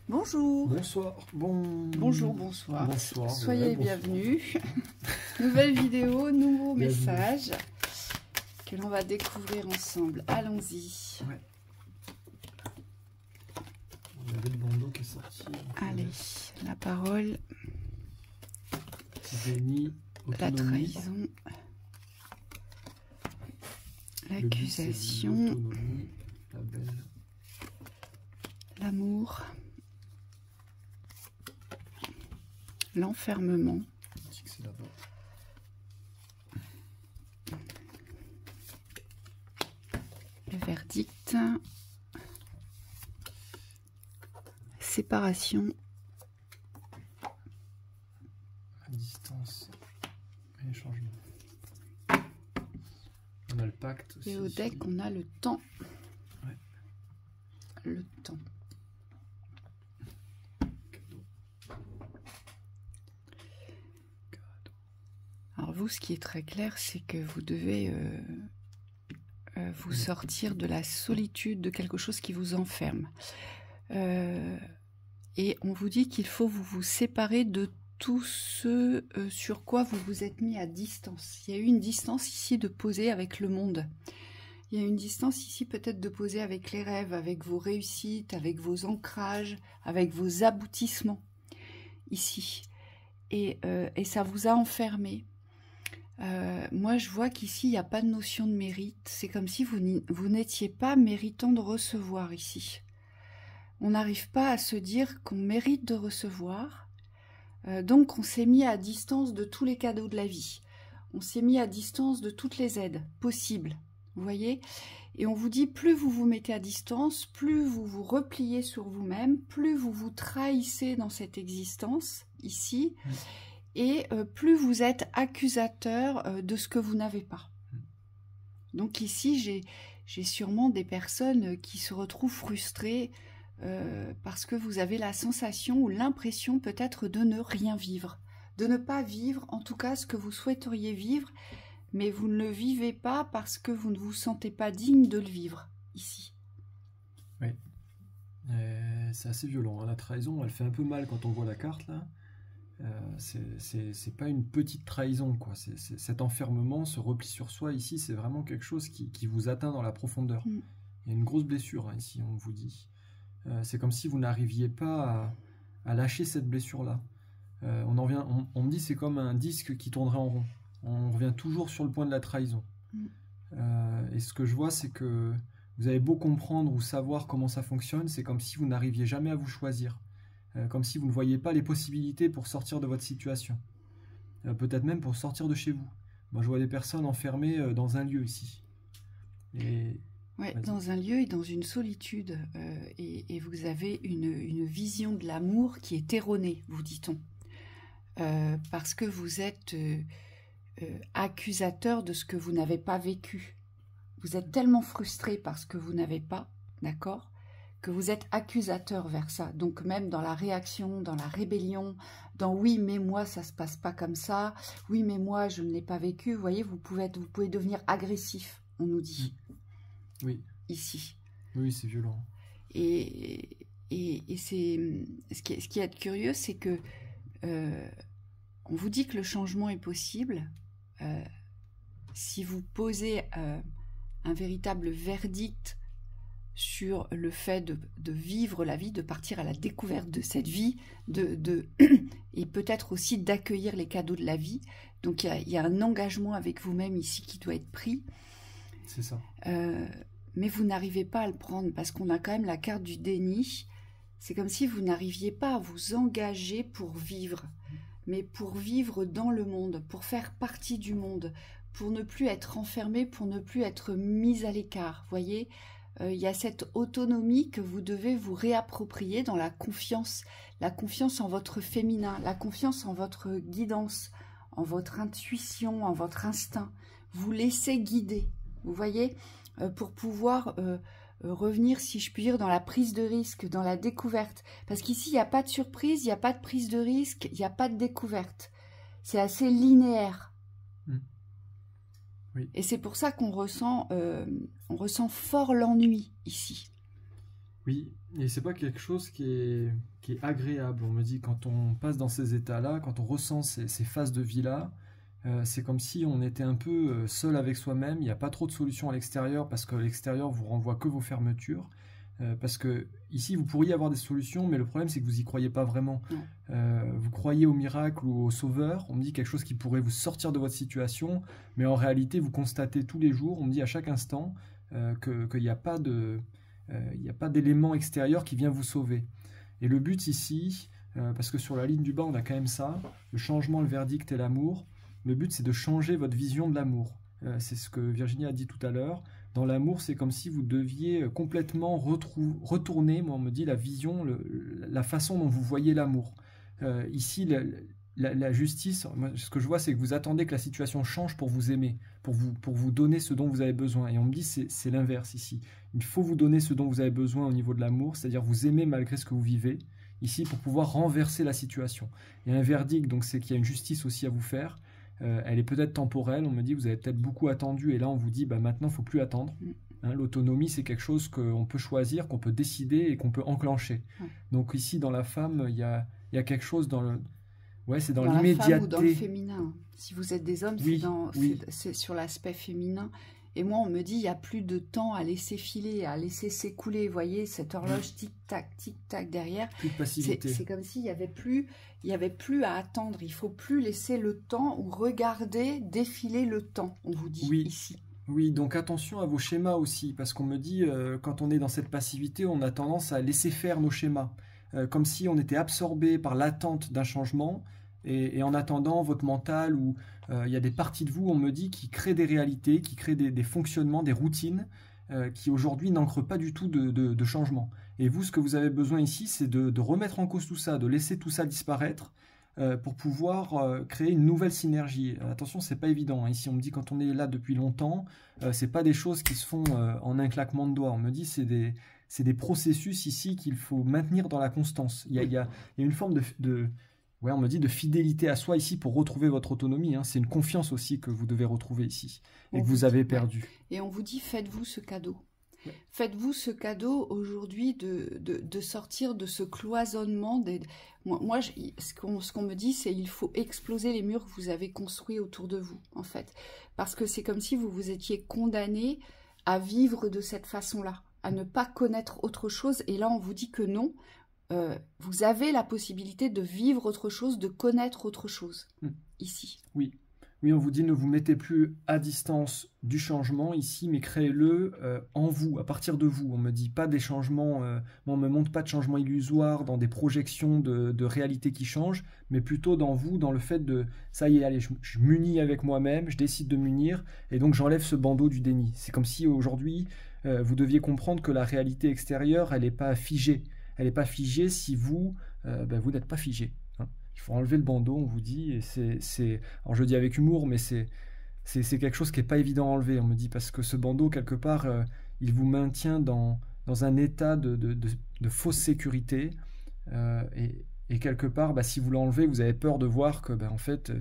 Bonjour. Bonsoir. Bonjour, bonsoir. Bonsoir. Soyez Ouais, bonsoir. bienvenus. Nouvelle vidéo, nouveau Bienvenue. message que l'on va découvrir ensemble. Allons-y. Ouais. On avait le bandeau qui est sorti. Allez, la parole, Déni, la autonomie. trahison, Le but, c'est l'accusation, l'autonomie, la belle. l'amour, l'enfermement, On dit que c'est là-bas. le verdict, séparation, La distance et les changements. On a le pacte aussi. et au deck on a le temps. Ouais. Le temps. Cadeau. Cadeau. Alors vous, ce qui est très clair, c'est que vous devez vous sortir de la solitude, de quelque chose qui vous enferme. Et on vous dit qu'il faut vous séparer de tout ce sur quoi vous vous êtes mis à distance. Il y a eu une distance ici de poser avec le monde. Il y a une distance ici peut-être de poser avec les rêves, avec vos réussites, avec vos ancrages, avec vos aboutissements, ici. Et ça vous a enfermé. Moi, je vois qu'ici, il n'y a pas de notion de mérite. C'est comme si vous n'étiez pas méritant de recevoir ici. On n'arrive pas à se dire qu'on mérite de recevoir. Donc, on s'est mis à distance de tous les cadeaux de la vie. On s'est mis à distance de toutes les aides possibles. Vous voyez? Et on vous dit, plus vous vous mettez à distance, plus vous vous repliez sur vous-même, plus vous vous trahissez dans cette existence, ici, et plus vous êtes accusateur de ce que vous n'avez pas. Donc ici, j'ai sûrement des personnes qui se retrouvent frustrées parce que vous avez la sensation ou l'impression peut-être de ne rien vivre, de ne pas vivre en tout cas ce que vous souhaiteriez vivre, mais vous ne le vivez pas parce que vous ne vous sentez pas digne de le vivre ici. Oui. C'est assez violent, hein. La trahison, elle fait un peu mal quand on voit la carte là. C'est pas une petite trahison, quoi. Cet enfermement, ce repli sur soi ici, c'est vraiment quelque chose qui vous atteint dans la profondeur. Il y a une grosse blessure, hein, ici, on vous dit. C'est comme si vous n'arriviez pas à lâcher cette blessure-là. On me dit c'est comme un disque qui tournerait en rond. On revient toujours sur le point de la trahison. Et ce que je vois, c'est que vous avez beau comprendre ou savoir comment ça fonctionne, c'est comme si vous n'arriviez jamais à vous choisir. Comme si vous ne voyiez pas les possibilités pour sortir de votre situation. Peut-être même pour sortir de chez vous. Moi, je vois des personnes enfermées dans un lieu ici. Ouais, dans un lieu et dans une solitude. Et vous avez une vision de l'amour qui est erronée, vous dit-on. Parce que vous êtes accusateur de ce que vous n'avez pas vécu. Vous êtes tellement frustré par ce que vous n'avez pas, d'accord, que vous êtes accusateur vers ça. Donc même dans la réaction, dans la rébellion, dans oui mais moi ça se passe pas comme ça, oui mais moi je ne l'ai pas vécu, vous voyez, vous pouvez devenir agressif, on nous dit. Oui. Ici. Oui, c'est violent. Et c'est ce qui est curieux, c'est que on vous dit que le changement est possible si vous posez un véritable verdict sur le fait de vivre la vie, de partir à la découverte de cette vie, et peut-être aussi d'accueillir les cadeaux de la vie. Donc il y a un engagement avec vous-même ici qui doit être pris. C'est ça. Mais vous n'arrivez pas à le prendre parce qu'on a quand même la carte du déni. C'est comme si vous n'arriviez pas à vous engager pour vivre, mais pour vivre dans le monde, pour faire partie du monde, pour ne plus être enfermé, pour ne plus être mis à l'écart. Vous voyez, il y a cette autonomie que vous devez vous réapproprier dans la confiance en votre féminin, la confiance en votre guidance, en votre intuition, en votre instinct. Vous laissez guider, vous voyez, pour pouvoir revenir, si je puis dire, dans la prise de risque, dans la découverte. Parce qu'ici, il n'y a pas de surprise, il n'y a pas de prise de risque, il n'y a pas de découverte. C'est assez linéaire. Oui. Et c'est pour ça qu'on ressent fort l'ennui ici. Oui, Et c'est pas quelque chose qui est agréable. On me dit quand on passe dans ces états-là, quand on ressent ces phases de vie-là, c'est comme si on était un peu seul avec soi-même. Il n'y a pas trop de solutions à l'extérieur parce que l'extérieur vous renvoie que vos fermetures. Parce que ici vous pourriez avoir des solutions, mais le problème c'est que vous y croyez pas vraiment. Vous croyez au miracle ou au sauveur. On me dit quelque chose qui pourrait vous sortir de votre situation, mais en réalité vous constatez tous les jours, on me dit à chaque instant qu'il n'y a pas d'élément extérieur qui vient vous sauver. Et le but ici, parce que sur la ligne du bas on a quand même ça, le changement, le verdict et l'amour. Le but c'est de changer votre vision de l'amour. C'est ce que Virginie a dit tout à l'heure. Dans l'amour, c'est comme si vous deviez complètement retourner, moi on me dit, la vision, la façon dont vous voyez l'amour. Ici, la justice, moi, ce que je vois, c'est que vous attendez que la situation change pour vous aimer, pour vous donner ce dont vous avez besoin. Et on me dit, c'est l'inverse ici. Il faut vous donner ce dont vous avez besoin au niveau de l'amour, c'est-à-dire vous aimer malgré ce que vous vivez, ici, pour pouvoir renverser la situation. Et un verdict, donc c'est qu'il y a une justice aussi à vous faire. Elle est peut-être temporelle, on me dit vous avez peut-être beaucoup attendu et là on vous dit maintenant il ne faut plus attendre. L'autonomie c'est quelque chose qu'on peut choisir, qu'on peut décider et qu'on peut enclencher. Donc ici dans la femme il y a quelque chose dans le... Ouais, c'est dans l'immédiateté. La femme ou dans le féminin. Si vous êtes des hommes, c'est sur l'aspect féminin. Et moi, on me dit, il n'y a plus de temps à laisser filer, à laisser s'écouler. Vous voyez, cette horloge tic-tac derrière. Plus de passivité. C'est comme s'il n'y avait plus à attendre. Il ne faut plus laisser le temps ou regarder défiler le temps, on vous dit ici. Oui, donc attention à vos schémas aussi, parce qu'on me dit, quand on est dans cette passivité, on a tendance à laisser faire nos schémas. Comme si on était absorbé par l'attente d'un changement. Et en attendant, votre mental, ou il y a des parties de vous, on me dit, qui créent des réalités, qui créent des fonctionnements, des routines, qui aujourd'hui n'ancrent pas du tout de changement. Et vous, ce que vous avez besoin ici, c'est de remettre en cause tout ça, de laisser tout ça disparaître pour pouvoir créer une nouvelle synergie. Attention, c'est pas évident. Ici, on me dit, quand on est là depuis longtemps, c'est pas des choses qui se font en un claquement de doigts. On me dit, c'est des processus ici qu'il faut maintenir dans la constance. Il y a une forme ouais, on me dit de fidélité à soi ici pour retrouver votre autonomie. C'est une confiance aussi que vous devez retrouver ici et que vous avez perdu. Et on vous dit, faites-vous ce cadeau. Ouais. Faites-vous ce cadeau aujourd'hui de sortir de ce cloisonnement. Moi, ce qu'on me dit, c'est il faut exploser les murs que vous avez construits autour de vous, en fait. Parce que c'est comme si vous vous étiez condamné à vivre de cette façon-là, à ne pas connaître autre chose. Et là, on vous dit que non. Vous avez la possibilité de vivre autre chose, de connaître autre chose, ici. Oui, on vous dit ne vous mettez plus à distance du changement ici, mais créez-le en vous, à partir de vous. On me dit pas des changements, on me montre pas de changements illusoires dans des projections de réalité qui changent, mais plutôt dans vous, dans le fait de ça y est, allez, je m'unis avec moi-même, je décide de m'unir, et donc j'enlève ce bandeau du déni. C'est comme si aujourd'hui, vous deviez comprendre que la réalité extérieure, elle n'est pas figée. Elle n'est pas figée si vous, vous n'êtes pas figé. Il faut enlever le bandeau, on vous dit. Et alors je le dis avec humour, mais c'est quelque chose qui n'est pas évident à enlever. On me dit parce que ce bandeau, quelque part, il vous maintient dans un état de fausse sécurité. Et quelque part, si vous l'enlevez, vous avez peur de voir que, en fait,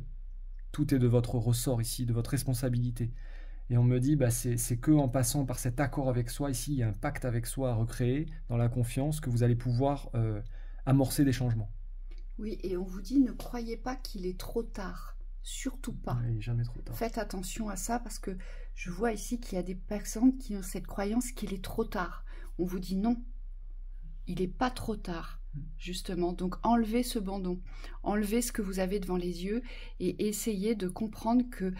tout est de votre ressort ici, de votre responsabilité. Et on me dit, c'est que en passant par cet accord avec soi, ici, il y a un pacte avec soi à recréer, dans la confiance, que vous allez pouvoir amorcer des changements. Oui, et on vous dit, ne croyez pas qu'il est trop tard. Surtout pas. Oui, jamais trop tard. Faites attention à ça, parce que je vois ici qu'il y a des personnes qui ont cette croyance qu'il est trop tard. On vous dit non, il n'est pas trop tard, justement. Donc, enlevez ce bandon. Enlevez ce que vous avez devant les yeux et essayez de comprendre que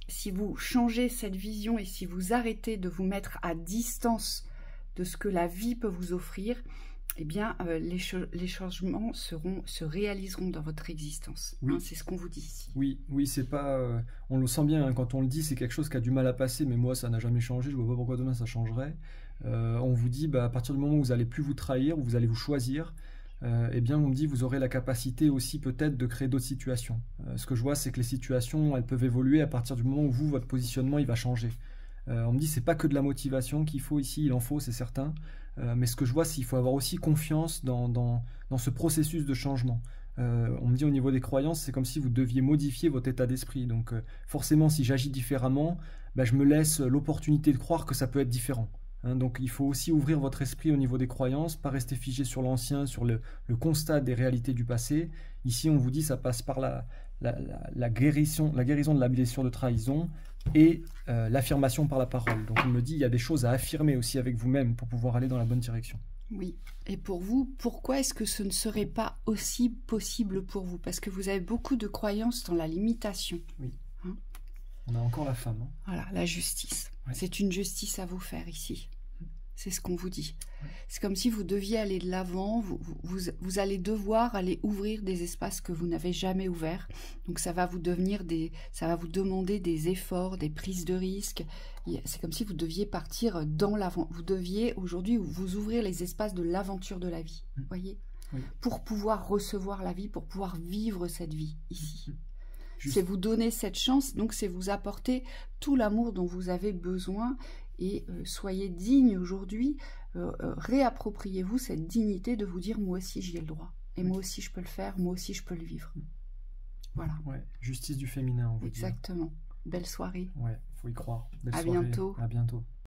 si vous changez cette vision et si vous arrêtez de vous mettre à distance de ce que la vie peut vous offrir, eh bien, les changements se réaliseront dans votre existence. Oui. C'est ce qu'on vous dit ici. Oui, c'est pas... on le sent bien, quand on le dit, c'est quelque chose qui a du mal à passer, mais moi, ça n'a jamais changé, je vois pas pourquoi demain ça changerait. On vous dit, à partir du moment où vous n'allez plus vous trahir, où vous allez vous choisir, eh bien, on me dit, vous aurez la capacité aussi peut-être de créer d'autres situations. Ce que je vois, c'est que les situations, elles peuvent évoluer à partir du moment où votre positionnement, il va changer. On me dit, c'est pas que de la motivation qu'il faut ici, il en faut, c'est certain. Mais ce que je vois, c'est qu'il faut avoir aussi confiance dans ce processus de changement. On me dit au niveau des croyances, c'est comme si vous deviez modifier votre état d'esprit. Donc forcément, si j'agis différemment, je me laisse l'opportunité de croire que ça peut être différent. Hein, donc il faut aussi ouvrir votre esprit au niveau des croyances, pas rester figé sur l'ancien, sur le constat des réalités du passé. Ici, on vous dit ça passe par la guérison de la blessure de trahison et l'affirmation par la parole. Donc il me dit il y a des choses à affirmer aussi avec vous-même pour pouvoir aller dans la bonne direction. Oui. Et pour vous, pourquoi est-ce que ce ne serait pas aussi possible pour vous? Parce que vous avez beaucoup de croyances dans la limitation. Oui. Hein? On a encore la femme. Hein. Voilà, la justice. Ouais. C'est une justice à vous faire ici. C'est ce qu'on vous dit. Ouais. C'est comme si vous deviez aller de l'avant, vous allez devoir aller ouvrir des espaces que vous n'avez jamais ouverts. Donc ça va vous demander des efforts, des prises de risques. C'est comme si vous deviez partir dans l'avant. Vous deviez aujourd'hui vous ouvrir les espaces de l'aventure de la vie, voyez, oui. Pour pouvoir recevoir la vie, pour pouvoir vivre cette vie ici. C'est vous donner cette chance, donc c'est vous apporter tout l'amour dont vous avez besoin. Et soyez digne aujourd'hui, réappropriez-vous cette dignité de vous dire moi aussi j'y ai le droit. Et moi aussi je peux le faire, moi aussi je peux le vivre. Voilà. Ouais, justice du féminin, on vous dit. Exactement. Belle soirée. Ouais, faut y croire. Belle soirée. Bientôt. À bientôt.